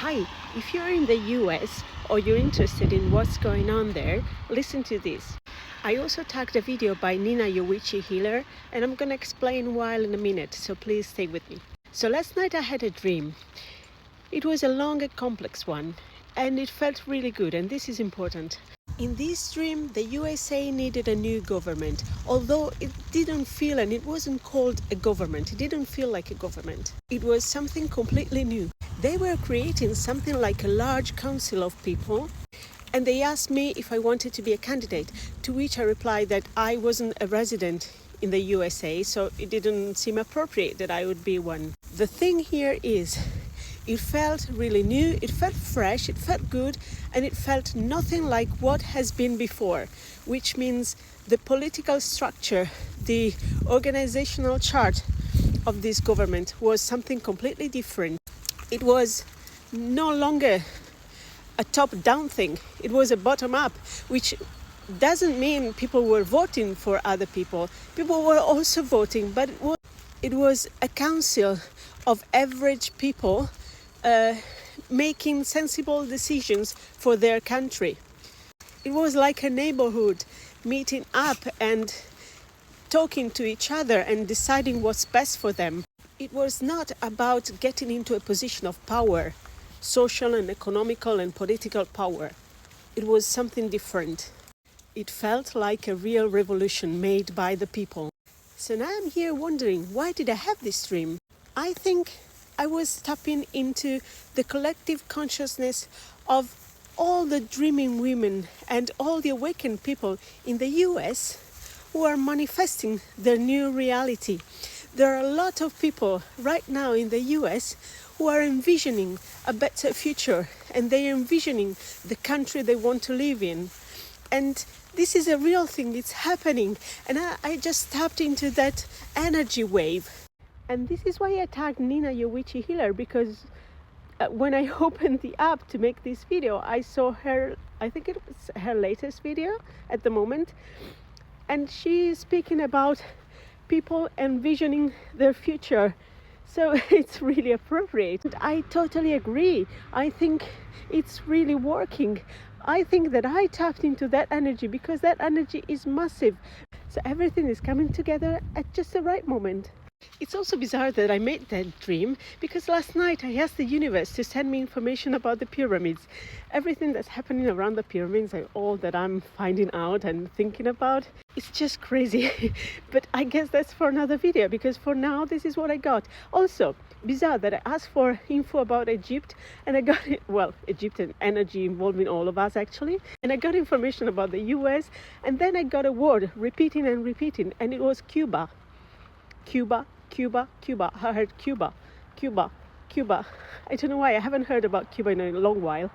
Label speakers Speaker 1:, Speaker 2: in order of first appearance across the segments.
Speaker 1: Hi, if you're in the US or you're interested in what's going on there, listen to this. I also tagged a video by Nina Yowichi Healer, and I'm going to explain why in a minute, so please stay with me. So last night I had a dream. It was a long and complex one, and it felt really good, and this is important. In this dream, the USA needed a new government, although it didn't feel, and it wasn't called a government, it didn't feel like a government. It was something completely new. They were creating something like a large council of people, and they asked me if I wanted to be a candidate, to which I replied that I wasn't a resident in the USA, so it didn't seem appropriate that I would be one. The thing here is, it felt really new, it felt fresh, it felt good, and it felt nothing like what has been before, which means the political structure, the organizational chart of this government was something completely different. It was no longer a top-down thing, it was a bottom-up, which doesn't mean people were voting for other people. People were also voting, but it was a council of average people making sensible decisions for their country. It was like a neighborhood meeting up and talking to each other and deciding what's best for them. It was not about getting into a position of power, social and economical and political power. It was something different. It felt like a real revolution made by the people. So now I'm here wondering, why did I have this dream? I think I was tapping into the collective consciousness of all the dreaming women and all the awakened people in the US who are manifesting their new reality. There are a lot of people right now in the US who are envisioning a better future, and they are envisioning the country they want to live in. And this is a real thing, it's happening. And I just tapped into that energy wave. And this is why I tagged Nina Yowichi Healer, because when I opened the app to make this video, I saw her, I think it was her latest video at the moment, and she's speaking about people envisioning their future. So it's really appropriate. I totally agree. I think it's really working. I think that I tapped into that energy because that energy is massive. So everything is coming together at just the right moment. It's also bizarre that I made that dream because last night I asked the universe to send me information about the pyramids. Everything that's happening around the pyramids and all that I'm finding out and thinking about, it's just crazy. But I guess that's for another video, because for now this is what I got. Also, bizarre that I asked for info about Egypt and I got it, well, Egyptian energy involving all of us actually, and I got information about the US, and then I got a word repeating and repeating, and it was Cuba. Cuba, Cuba, Cuba. I heard Cuba, Cuba, Cuba. I don't know why, I haven't heard about Cuba in a long while.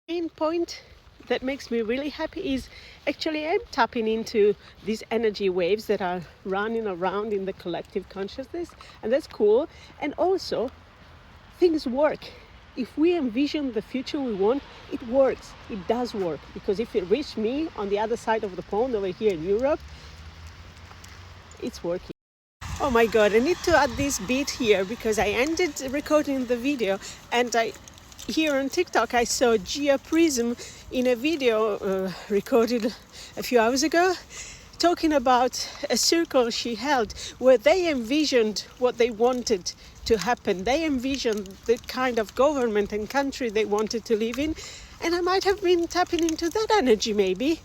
Speaker 1: The main point that makes me really happy is actually I'm tapping into these energy waves that are running around in the collective consciousness, and that's cool. And also, things work. If we envision the future we want, it works. It does work, because if it reached me on the other side of the pond over here in Europe, it's working. Oh my god, I need to add this beat here because I ended recording the video, and here on TikTok I saw Gia Prism in a video recorded a few hours ago, talking about a circle she held where they envisioned what they wanted to happen. They envisioned the kind of government and country they wanted to live in, and I might have been tapping into that energy maybe.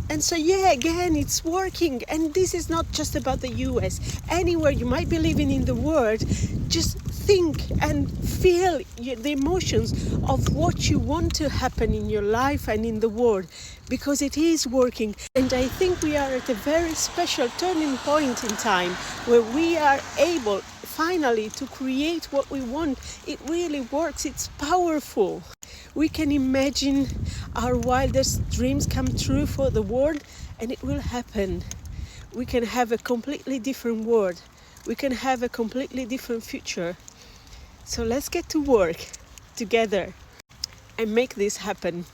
Speaker 1: And so yeah, again, it's working. And this is not just about the US. Anywhere you might be living in the world, just think and feel the emotions of what you want to happen in your life and in the world, because it is working. And I think we are at a very special turning point in time where we are able finally to create what we want. It really works. It's powerful. We can imagine our wildest dreams come true for the world, and it will happen. We can have a completely different world. We can have a completely different future. So let's get to work together and make this happen.